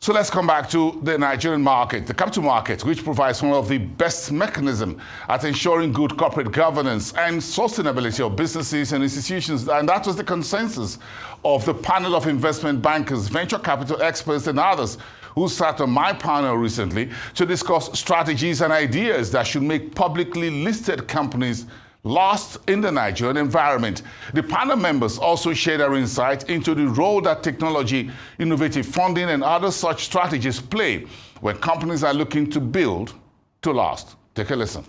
So let's come back to the Nigerian market, the capital market, which provides one of the best mechanisms at ensuring good corporate governance and sustainability of businesses and institutions. And that was the consensus of the panel of investment bankers, venture capital experts, and others who sat on my panel recently to discuss strategies and ideas that should make publicly listed companies last in the Nigerian environment. The panel members also shared their insight into the role that technology, innovative funding, and other such strategies play when companies are looking to build to last. Take a listen.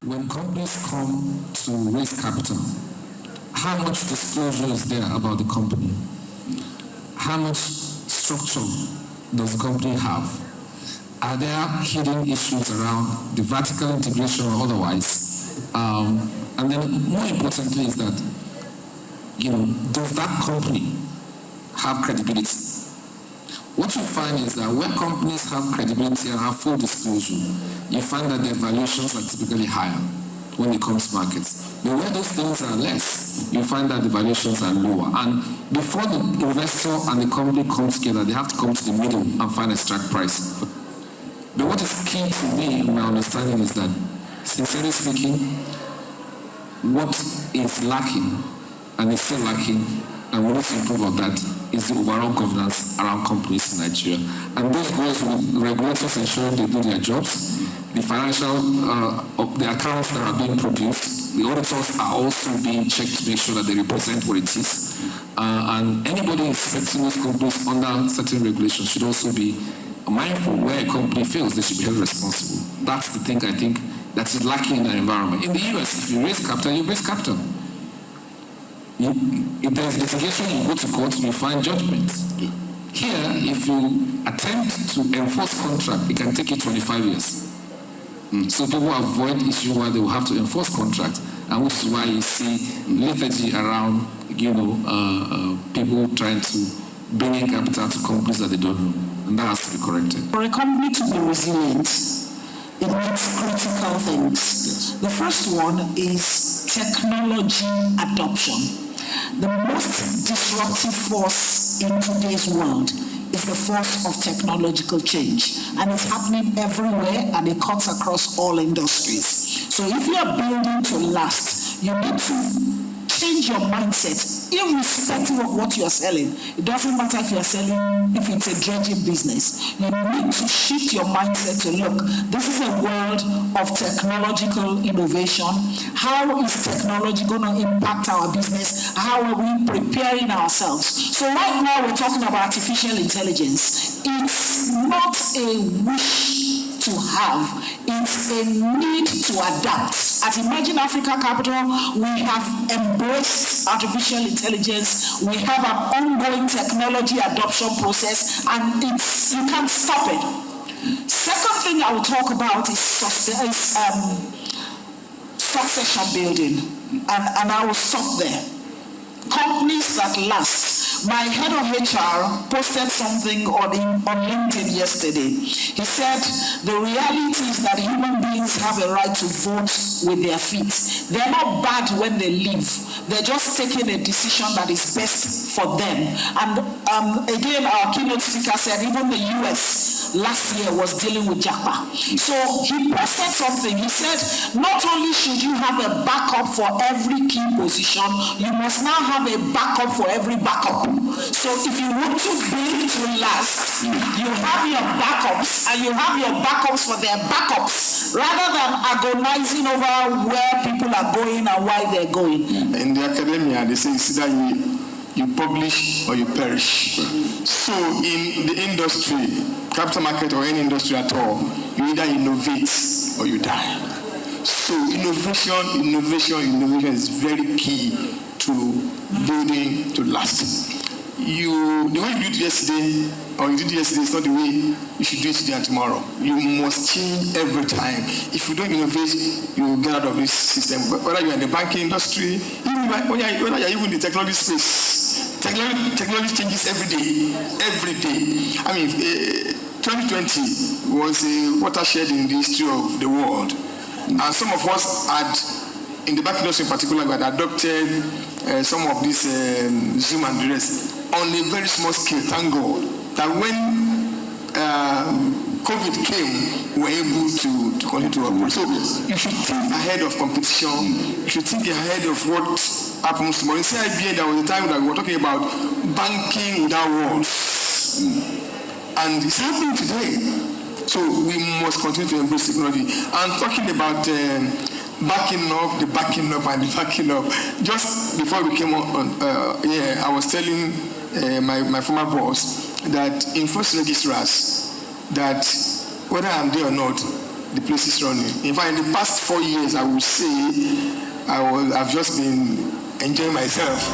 When companies come to raise capital, how much disclosure is there about the company? How much structure does the company have? Are there hidden issues around the vertical integration or otherwise? And then more importantly is that, does that company have credibility? What you find is that where companies have credibility and have full disclosure, you find that their valuations are typically higher when it comes to markets. But where those things are less, you find that the valuations are lower. And before the investor and the company come together, they have to come to the middle and find a strike price. But what is key to me, in my understanding, is that, sincerely speaking, what is lacking and is still lacking, and we need to improve on that, is the overall governance around companies in Nigeria. And this goes with regulators ensuring they do their jobs, the financial, the accounts that are being produced, the auditors are also being checked to make sure that they represent what it is. And anybody inspecting those companies under certain regulations should also be mindful where a company fails, they should be held responsible. That's the thing I think that is lacking in the environment. In the US, if you raise capital, you raise capital. If there's litigation, you go to court, you find judgment. Here, if you attempt to enforce contract, it can take you 25 years. So people avoid issue where they will have to enforce contract, and which is why you see lethargy around, people trying to bring in capital to companies that they don't know, and that has to be corrected. For a company to be resilient, it needs critical things. Yes. The first one is technology adoption. The most disruptive force in today's world is the force of technological change, and it's happening everywhere, and it cuts across all industries. So if you are building to last, you need to change your mindset, irrespective of what you're selling. It doesn't matter if you're selling, if it's a dredging business. You need to shift your mindset to look, this is a world of technological innovation. How is technology going to impact our business? How are we preparing ourselves? So right now we're talking about artificial intelligence. It's not a wish to have, it's a need to adapt. At Imagine Africa Capital, we have embraced artificial intelligence. We have an ongoing technology adoption process, and you can't stop it. Second thing I will talk about is succession building, and I will stop there. Companies that last. My head of HR posted something on LinkedIn yesterday. He said, the reality is that human beings have a right to vote with their feet. They're not bad when they leave. They're just taking a decision that is best for them. And again, our keynote speaker said, even the US last year was dealing with JAPA. So he posted something. He said, not only should you have a backup for every key position, you must now have a backup for every backup. So if you want to build to last, you have your backups, and you have your backups for their backups, rather than agonizing over where people are going and why they're going. In the academia, they say it's either you publish or you perish. So in the industry, capital market or any industry at all, you either innovate or you die. So innovation is very key to building to last. The way you did yesterday, or you did yesterday, is not the way you should do it today and tomorrow. You must change every time. If you don't innovate, you will get out of this system. Whether you're in the banking industry, whether you're even in the technology space, technology changes every day. Every day. I mean, 2020 was a watershed in the history of the world. And some of us had, in the banking industry in particular, we had adopted some of this Zoom and the rest on a very small scale, thank God. that when COVID came, we were able to continue to operate. So you should think ahead of competition. You should think ahead of what happens tomorrow. In CIBN, there was a time that we were talking about banking without walls. And it's happening today. So we must continue to embrace technology. And talking about backing up, the backing up, and the backing up. Just before we came on I was telling my former boss that in first registrars, that whether I'm there or not, the place is running. In fact, in the past 4 years, I would say I've just been enjoying myself.